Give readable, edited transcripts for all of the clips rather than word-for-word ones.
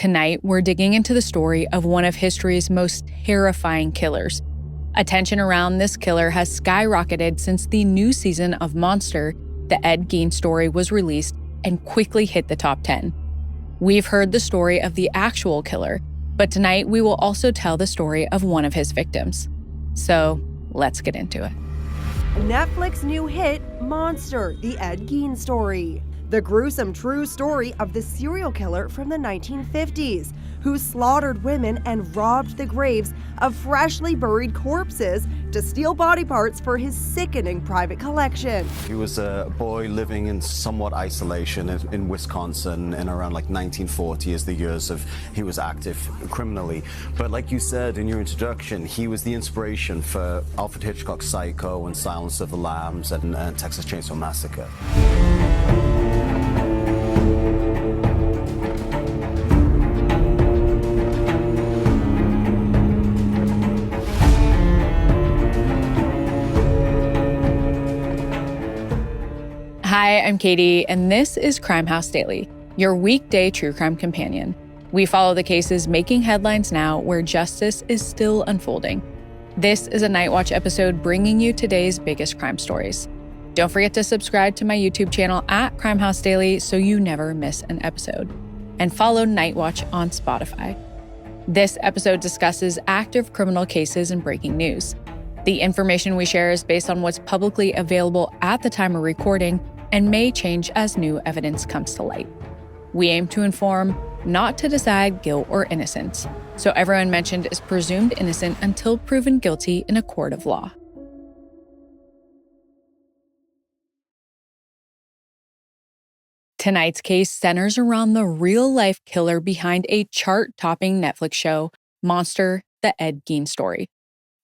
Tonight, we're digging into the story of one of history's most terrifying killers. Attention around this killer has skyrocketed since the new season of Monster, the Ed Gein Story, was released and quickly hit the top 10. We've heard the story of the actual killer, but tonight we will also tell the story of one of his victims. So, let's get into it. Netflix new hit, Monster, the Ed Gein Story. The gruesome true story of the serial killer from the 1950s, who slaughtered women and robbed the graves of freshly buried corpses to steal body parts for his sickening private collection. He was a boy living in somewhat isolation in Wisconsin in around 1940 as the years of he was active criminally. But like you said in your introduction, he was the inspiration for Alfred Hitchcock's Psycho and Silence of the Lambs and Texas Chainsaw Massacre. Hi, I'm Katie, and this is Crime House Daily, your weekday true crime companion. We follow the cases making headlines now where justice is still unfolding. This is a Night Watch episode bringing you today's biggest crime stories. Don't forget to subscribe to my YouTube channel at Crime House Daily so you never miss an episode. And follow Night Watch on Spotify. This episode discusses active criminal cases and breaking news. The information we share is based on what's publicly available at the time of recording and may change as new evidence comes to light. We aim to inform, not to decide guilt or innocence, so everyone mentioned is presumed innocent until proven guilty in a court of law. Tonight's case centers around the real-life killer behind a chart-topping Netflix show, Monster, the Ed Gein Story.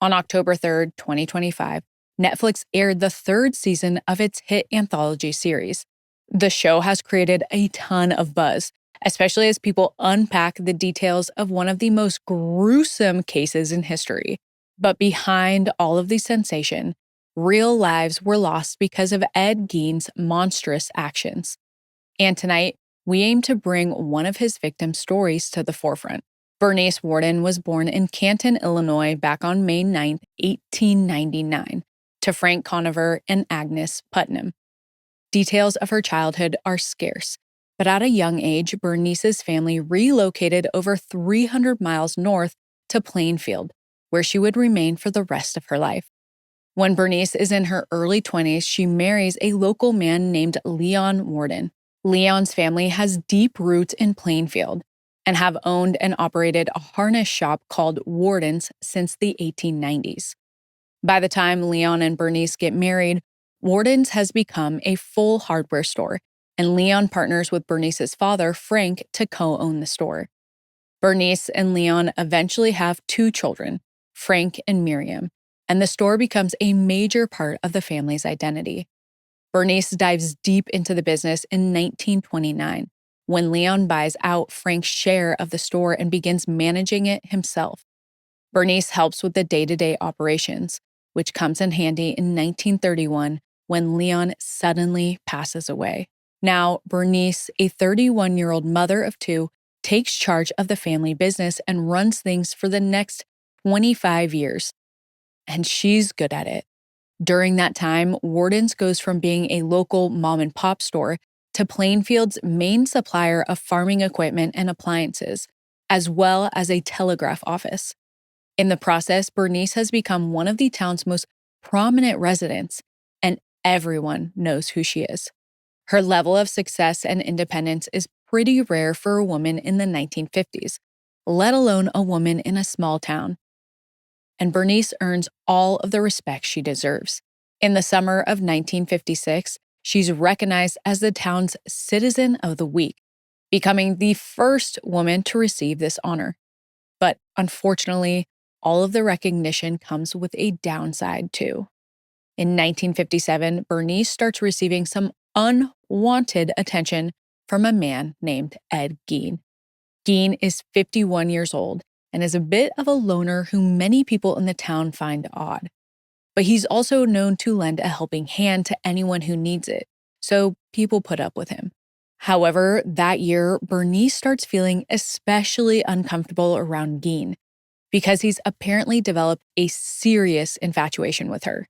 On October 3rd, 2025, Netflix aired the third season of its hit anthology series. The show has created a ton of buzz, especially as people unpack the details of one of the most gruesome cases in history. But behind all of the sensation, real lives were lost because of Ed Gein's monstrous actions. And tonight, we aim to bring one of his victims' stories to the forefront. Bernice Worden was born in Canton, Illinois back on May 9, 1899, to Frank Conover and Agnes Putnam. Details of her childhood are scarce, but at a young age, Bernice's family relocated over 300 miles north to Plainfield, where she would remain for the rest of her life. When Bernice is in her early 20s, she marries a local man named Leon Worden. Leon's family has deep roots in Plainfield and have owned and operated a harness shop called Worden's since the 1890s. By the time Leon and Bernice get married, Worden's has become a full hardware store, and Leon partners with Bernice's father, Frank, to co-own the store. Bernice and Leon eventually have 2 children, Frank and Miriam, and the store becomes a major part of the family's identity. Bernice dives deep into the business in 1929, when Leon buys out Frank's share of the store and begins managing it himself. Bernice helps with the day-to-day operations, which comes in handy in 1931 when Leon suddenly passes away. Now, Bernice, a 31-year-old mother of 2, takes charge of the family business and runs things for the next 25 years. And she's good at it. During that time, Worden's goes from being a local mom-and-pop store to Plainfield's main supplier of farming equipment and appliances, as well as a telegraph office. In the process, Bernice has become one of the town's most prominent residents, and everyone knows who she is. Her level of success and independence is pretty rare for a woman in the 1950s, let alone a woman in a small town. And Bernice earns all of the respect she deserves. In the summer of 1956, she's recognized as the town's Citizen of the Week, becoming the first woman to receive this honor. But unfortunately, all of the recognition comes with a downside too. In 1957, Bernice starts receiving some unwanted attention from a man named Ed Gein. Gein is 51 years old and is a bit of a loner who many people in the town find odd. But he's also known to lend a helping hand to anyone who needs it, so people put up with him. However, that year, Bernice starts feeling especially uncomfortable around Gein because he's apparently developed a serious infatuation with her.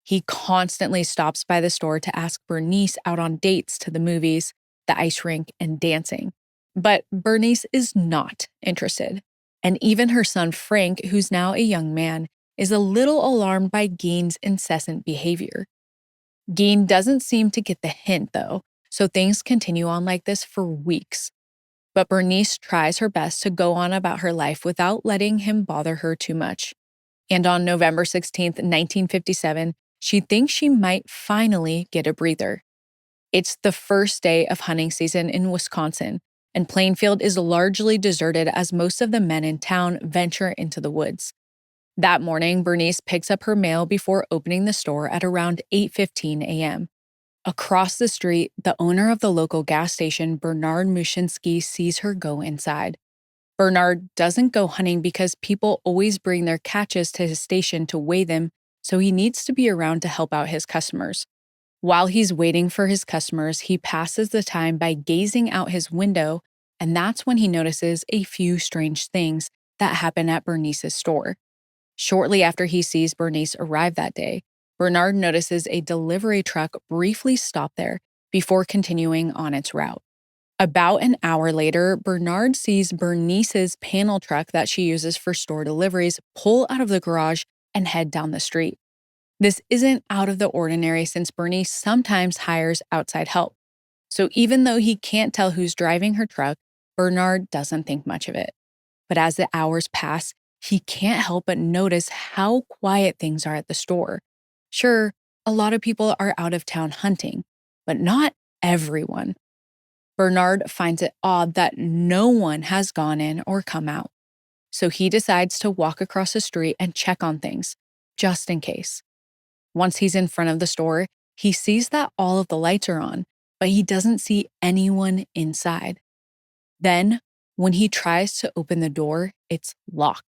He constantly stops by the store to ask Bernice out on dates to the movies, the ice rink, and dancing. But Bernice is not interested. And even her son Frank, who's now a young man, is a little alarmed by Gein's incessant behavior. Gein doesn't seem to get the hint, though, so things continue on like this for weeks. But Bernice tries her best to go on about her life without letting him bother her too much. And on November 16th, 1957, she thinks she might finally get a breather. It's the first day of hunting season in Wisconsin, and Plainfield is largely deserted as most of the men in town venture into the woods. That morning, Bernice picks up her mail before opening the store at around 8:15 a.m. Across the street, the owner of the local gas station, Bernard Mushinski, sees her go inside. Bernard doesn't go hunting because people always bring their catches to his station to weigh them, so he needs to be around to help out his customers. While he's waiting for his customers, he passes the time by gazing out his window, and that's when he notices a few strange things that happen at Bernice's store. Shortly after he sees Bernice arrive that day, Bernard notices a delivery truck briefly stop there before continuing on its route. About an hour later, Bernard sees Bernice's panel truck that she uses for store deliveries pull out of the garage and head down the street. This isn't out of the ordinary since Bernice sometimes hires outside help. So even though he can't tell who's driving her truck, Bernard doesn't think much of it. But as the hours pass, he can't help but notice how quiet things are at the store. Sure, a lot of people are out of town hunting, but not everyone. Bernard finds it odd that no one has gone in or come out. So he decides to walk across the street and check on things, just in case. Once he's in front of the store, he sees that all of the lights are on, but he doesn't see anyone inside. Then, when he tries to open the door, it's locked.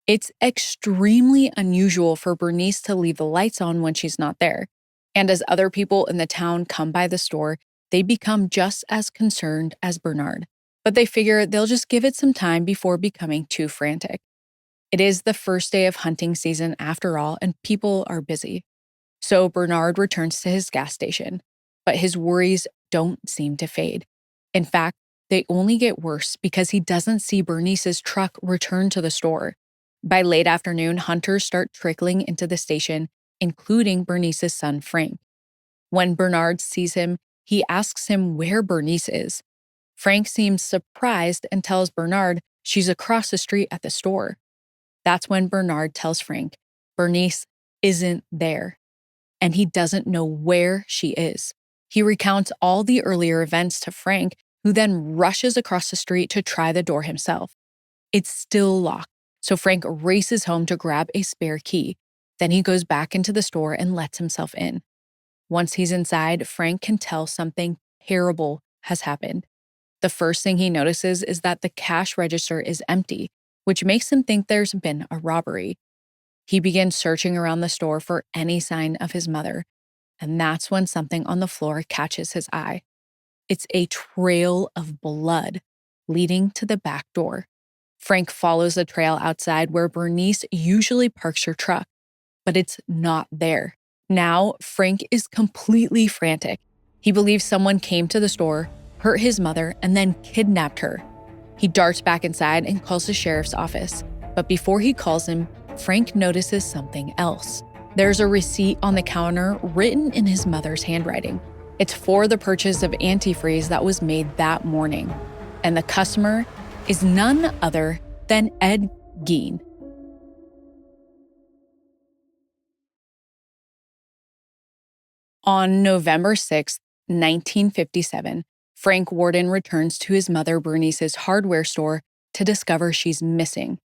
It's extremely unusual for Bernice to leave the lights on when she's not there. And as other people in the town come by the store, they become just as concerned as Bernard. But they figure they'll just give it some time before becoming too frantic. It is the first day of hunting season after all, and people are busy. So Bernard returns to his gas station, but his worries don't seem to fade. In fact, they only get worse because he doesn't see Bernice's truck return to the store. By late afternoon, hunters start trickling into the station, including Bernice's son, Frank. When Bernard sees him, he asks him where Bernice is. Frank seems surprised and tells Bernard she's across the street at the store. That's when Bernard tells Frank Bernice isn't there, and he doesn't know where she is. He recounts all the earlier events to Frank, who then rushes across the street to try the door himself. It's still locked, so Frank races home to grab a spare key. Then he goes back into the store and lets himself in. Once he's inside, Frank can tell something terrible has happened. The first thing he notices is that the cash register is empty, which makes him think there's been a robbery. He begins searching around the store for any sign of his mother, and that's when something on the floor catches his eye. It's a trail of blood leading to the back door. Frank follows the trail outside where Bernice usually parks her truck, but it's not there. Now, Frank is completely frantic. He believes someone came to the store, hurt his mother, and then kidnapped her. He darts back inside and calls the sheriff's office. But before he calls him, Frank notices something else. There's a receipt on the counter written in his mother's handwriting. It's for the purchase of antifreeze that was made that morning. And the customer is none other than Ed Gein. On November 6, 1957, Frank Worden returns to his mother Bernice's hardware store to discover she's missing.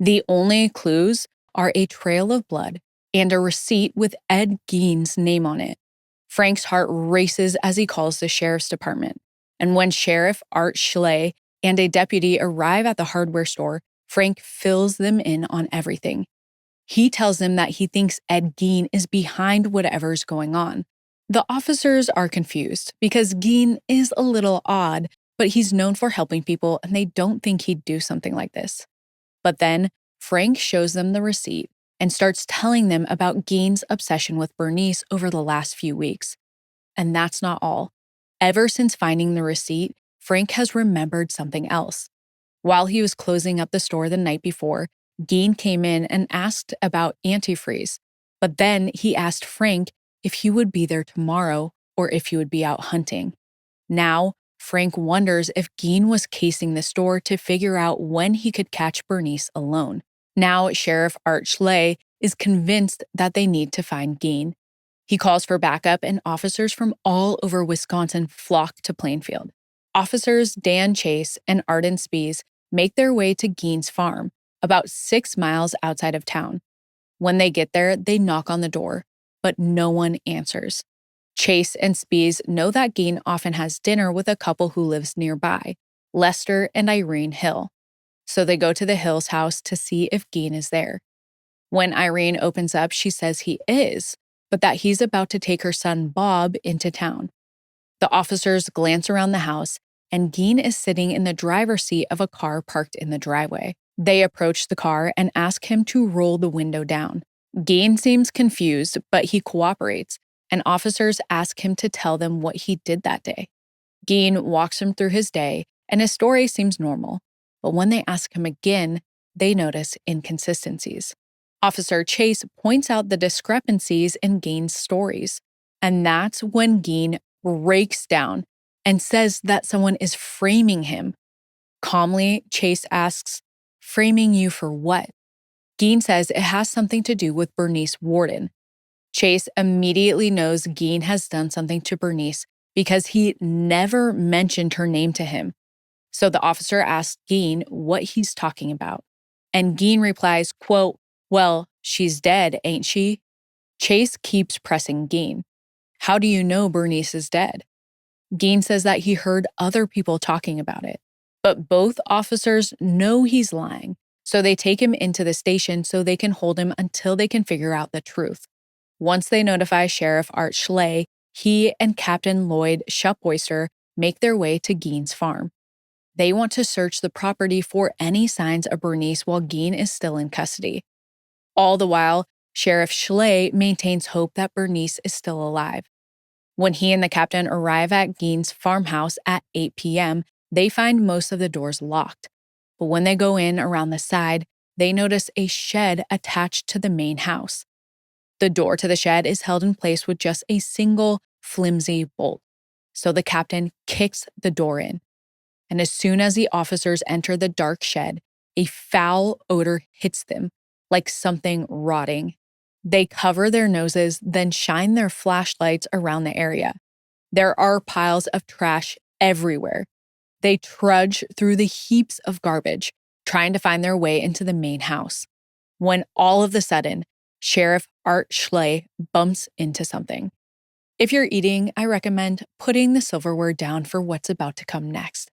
The only clues are a trail of blood and a receipt with Ed Gein's name on it. Frank's heart races as he calls the sheriff's department. And when Sheriff Art Schley and a deputy arrive at the hardware store, Frank fills them in on everything. He tells them that he thinks Ed Gein is behind whatever's going on. The officers are confused because Gein is a little odd, but he's known for helping people and they don't think he'd do something like this. But then Frank shows them the receipt and starts telling them about Gein's obsession with Bernice over the last few weeks. And that's not all. Ever since finding the receipt, Frank has remembered something else. While he was closing up the store the night before, Gein came in and asked about antifreeze, but then he asked Frank if he would be there tomorrow or if he would be out hunting. Now, Frank wonders if Gein was casing the store to figure out when he could catch Bernice alone. Now, Sheriff Art Schley is convinced that they need to find Gein. He calls for backup and officers from all over Wisconsin flock to Plainfield. Officers Dan Chase and Arden Spies make their way to Gein's farm, about 6 miles outside of town. When they get there, they knock on the door, but no one answers. Chase and Spies know that Gein often has dinner with a couple who lives nearby, Lester and Irene Hill. So they go to the Hills' house to see if Gein is there. When Irene opens up, she says he is, but that he's about to take her son Bob into town. The officers glance around the house, and Gein is sitting in the driver's seat of a car parked in the driveway. They approach the car and ask him to roll the window down. Gein seems confused, but he cooperates, and officers ask him to tell them what he did that day. Gein walks him through his day, and his story seems normal. But when they ask him again, they notice inconsistencies. Officer Chase points out the discrepancies in Gein's stories, and that's when Gein breaks down and says that someone is framing him. Calmly, Chase asks, "Framing you for what?" Gein says it has something to do with Bernice Worden. Chase immediately knows Gein has done something to Bernice because he never mentioned her name to him. So the officer asks Gein what he's talking about. And Gein replies, quote, "Well, she's dead, ain't she?" Chase keeps pressing Gein. "How do you know Bernice is dead?" Gein says that he heard other people talking about it. But both officers know he's lying, so they take him into the station so they can hold him until they can figure out the truth. Once they notify Sheriff Art Schley, he and Captain Lloyd Shupoister make their way to Gein's farm. They want to search the property for any signs of Bernice while Gein is still in custody. All the while, Sheriff Schley maintains hope that Bernice is still alive. When he and the captain arrive at Gein's farmhouse at 8 p.m., they find most of the doors locked. But when they go in around the side, they notice a shed attached to the main house. The door to the shed is held in place with just a single flimsy bolt. So the captain kicks the door in. And as soon as the officers enter the dark shed, a foul odor hits them, like something rotting. They cover their noses, then shine their flashlights around the area. There are piles of trash everywhere. They trudge through the heaps of garbage, trying to find their way into the main house. When all of a sudden, Sheriff Art Schley bumps into something. If you're eating, I recommend putting the silverware down for what's about to come next.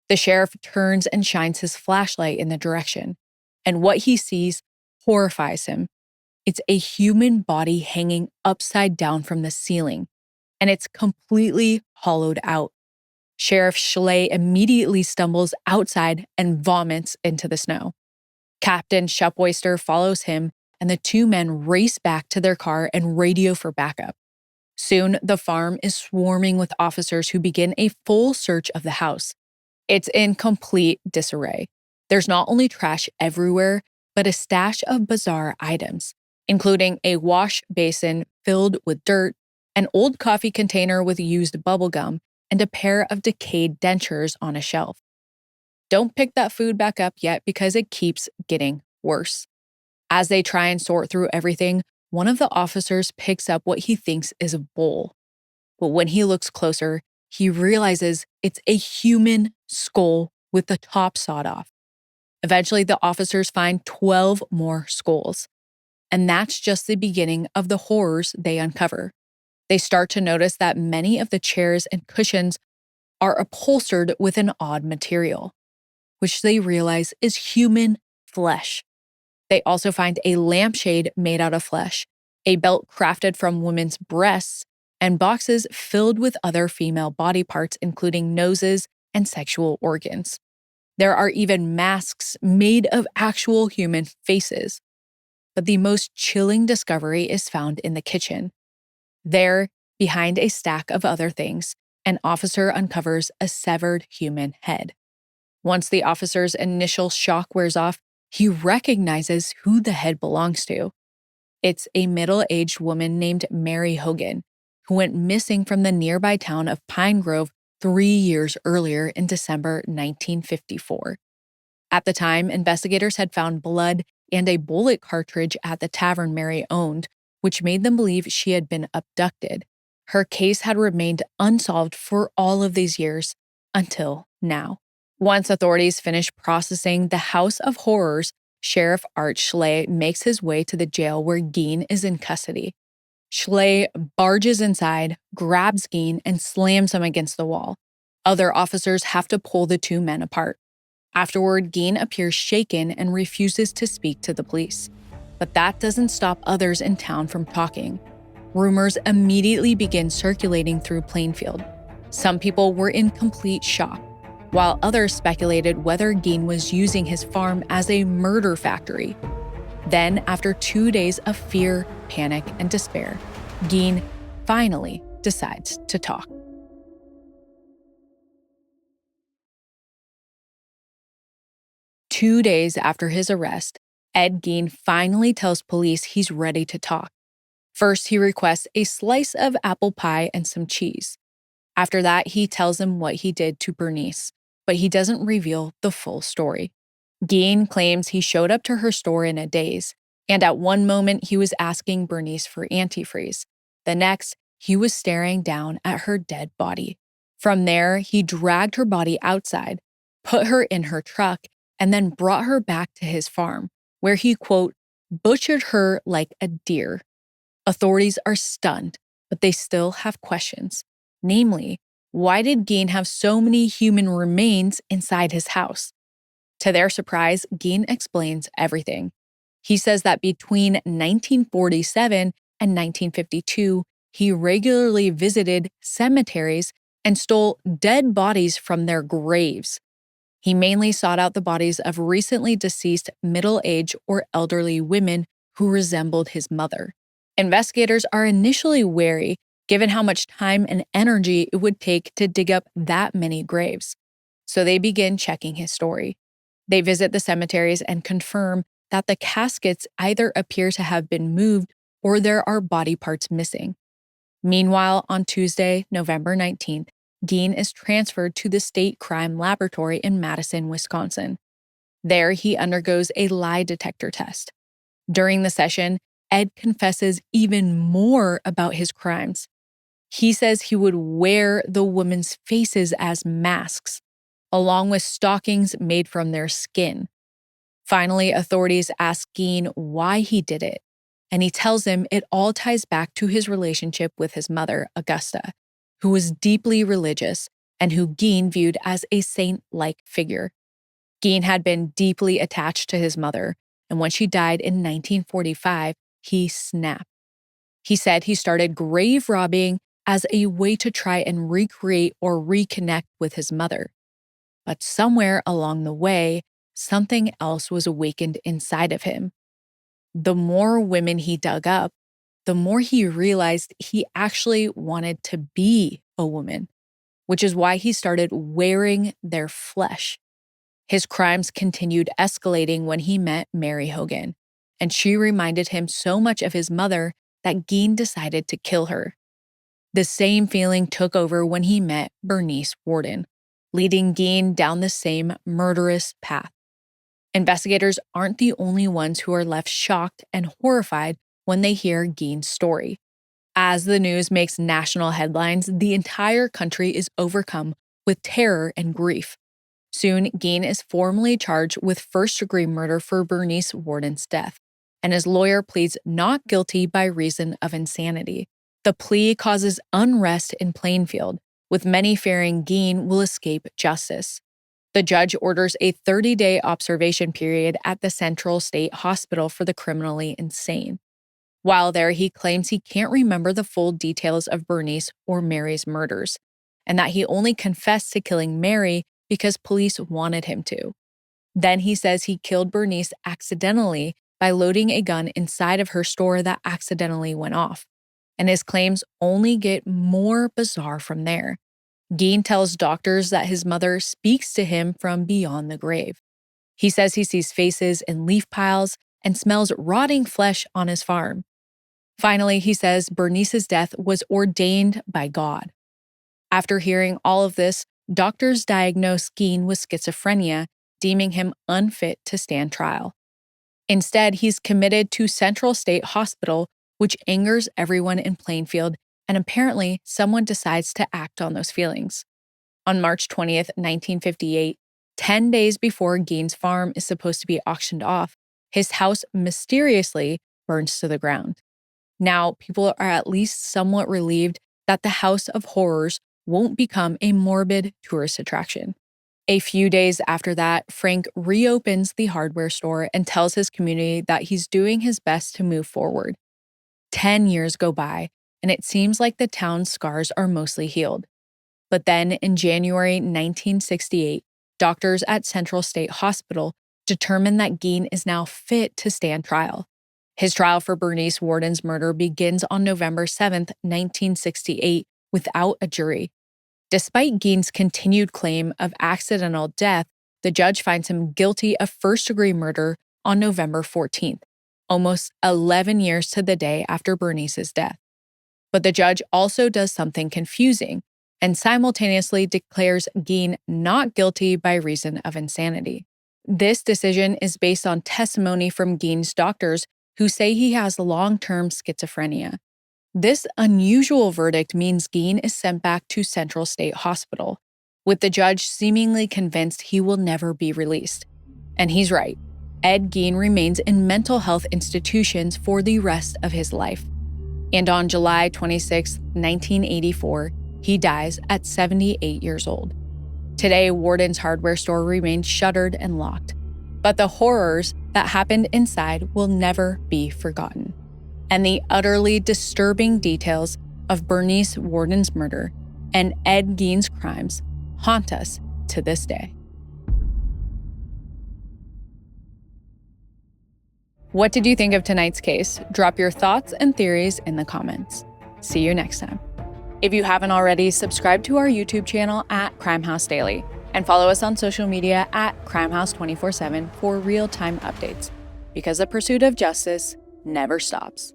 The sheriff turns and shines his flashlight in the direction, and what he sees horrifies him. It's a human body hanging upside down from the ceiling, and it's completely hollowed out. Sheriff Schley immediately stumbles outside and vomits into the snow. Captain Shupoister follows him, and the two men race back to their car and radio for backup. Soon, the farm is swarming with officers who begin a full search of the house. It's in complete disarray. There's not only trash everywhere, but a stash of bizarre items, including a wash basin filled with dirt, an old coffee container with used bubble gum, and a pair of decayed dentures on a shelf. Don't pick that food back up yet because it keeps getting worse. As they try and sort through everything, one of the officers picks up what he thinks is a bowl. But when he looks closer, he realizes it's a human skull with the top sawed off. Eventually, the officers find 12 more skulls. And that's just the beginning of the horrors they uncover. They start to notice that many of the chairs and cushions are upholstered with an odd material, which they realize is human flesh. They also find a lampshade made out of flesh, a belt crafted from women's breasts, and boxes filled with other female body parts, including noses and sexual organs. There are even masks made of actual human faces. But the most chilling discovery is found in the kitchen. There, behind a stack of other things, an officer uncovers a severed human head. Once the officer's initial shock wears off, he recognizes who the head belongs to. It's a middle-aged woman named Mary Hogan, who went missing from the nearby town of Pine Grove 3 years earlier in December 1954. At the time, investigators had found blood and a bullet cartridge at the tavern Mary owned, which made them believe she had been abducted. Her case had remained unsolved for all of these years, until now. Once authorities finish processing the House of Horrors, Sheriff Art Schley makes his way to the jail where Gein is in custody. Schley barges inside, grabs Gein, and slams him against the wall. Other officers have to pull the two men apart. Afterward, Gein appears shaken and refuses to speak to the police. But that doesn't stop others in town from talking. Rumors immediately begin circulating through Plainfield. Some people were in complete shock, while others speculated whether Gein was using his farm as a murder factory. Then, after 2 days of fear, panic, and despair, Gein finally decides to talk. Two days after his arrest, Ed Gein finally tells police he's ready to talk. First, he requests a slice of apple pie and some cheese. After that, he tells them what he did to Bernice, but he doesn't reveal the full story. Gein claims he showed up to her store in a daze, and at one moment he was asking Bernice for antifreeze. The next, he was staring down at her dead body. From there, he dragged her body outside, put her in her truck, and then brought her back to his farm, where he, quote, butchered her like a deer. Authorities are stunned, but they still have questions. Namely, why did Gein have so many human remains inside his house? To their surprise, Gein explains everything. He says that between 1947 and 1952, he regularly visited cemeteries and stole dead bodies from their graves. He mainly sought out the bodies of recently deceased middle-aged or elderly women who resembled his mother. Investigators are initially wary, given how much time and energy it would take to dig up that many graves. So they begin checking his story. They visit the cemeteries and confirm that the caskets either appear to have been moved or there are body parts missing. Meanwhile, on Tuesday, November 19th, Gein is transferred to the State Crime Laboratory in Madison, Wisconsin. There, he undergoes a lie detector test. During the session, Ed confesses even more about his crimes. He says he would wear the women's faces as masks, along with stockings made from their skin. Finally, authorities ask Gein why he did it, and he tells them it all ties back to his relationship with his mother, Augusta, who was deeply religious and who Gein viewed as a saint-like figure. Gein had been deeply attached to his mother, and when she died in 1945, he snapped. He said he started grave robbing as a way to try and recreate or reconnect with his mother. But somewhere along the way, something else was awakened inside of him. The more women he dug up, the more he realized he actually wanted to be a woman, which is why he started wearing their flesh. His crimes continued escalating when he met Mary Hogan, and she reminded him so much of his mother that Gein decided to kill her. The same feeling took over when he met Bernice Worden, leading Gein down the same murderous path. Investigators aren't the only ones who are left shocked and horrified when they hear Gein's story. As the news makes national headlines, the entire country is overcome with terror and grief. Soon, Gein is formally charged with first-degree murder for Bernice Worden's death, and his lawyer pleads not guilty by reason of insanity. The plea causes unrest in Plainfield, with many fearing Gein will escape justice. The judge orders a 30-day observation period at the Central State Hospital for the criminally insane. While there, he claims he can't remember the full details of Bernice or Mary's murders, and that he only confessed to killing Mary because police wanted him to. Then he says he killed Bernice accidentally by loading a gun inside of her store that accidentally went off. And his claims only get more bizarre from there. Gein tells doctors that his mother speaks to him from beyond the grave. He says he sees faces in leaf piles and smells rotting flesh on his farm. Finally, he says Bernice's death was ordained by God. After hearing all of this, doctors diagnose Gein with schizophrenia, deeming him unfit to stand trial. Instead, he's committed to Central State Hospital, which angers everyone in Plainfield, and apparently someone decides to act on those feelings. On March 20th, 1958, 10 days before Gein's farm is supposed to be auctioned off, his house mysteriously burns to the ground. Now, people are at least somewhat relieved that the House of Horrors won't become a morbid tourist attraction. A few days after that, Frank reopens the hardware store and tells his community that he's doing his best to move forward. 10 years go by, and it seems like the town's scars are mostly healed. But then, in January 1968, doctors at Central State Hospital determine that Gein is now fit to stand trial. His trial for Bernice Worden's murder begins on November 7, 1968, without a jury. Despite Gein's continued claim of accidental death, the judge finds him guilty of first-degree murder on November 14th, almost 11 years to the day after Bernice's death. But the judge also does something confusing and simultaneously declares Gein not guilty by reason of insanity. This decision is based on testimony from Gein's doctors who say he has long-term schizophrenia. This unusual verdict means Gein is sent back to Central State Hospital, with the judge seemingly convinced he will never be released. And he's right. Ed Gein remains in mental health institutions for the rest of his life. And on July 26, 1984, he dies at 78 years old. Today, Worden's hardware store remains shuttered and locked, but the horrors that happened inside will never be forgotten. And the utterly disturbing details of Bernice Worden's murder and Ed Gein's crimes haunt us to this day. What did you think of tonight's case? Drop your thoughts and theories in the comments. See you next time. If you haven't already, subscribe to our YouTube channel at Crime House Daily and follow us on social media at Crime House 24/7 for real-time updates, because the pursuit of justice never stops.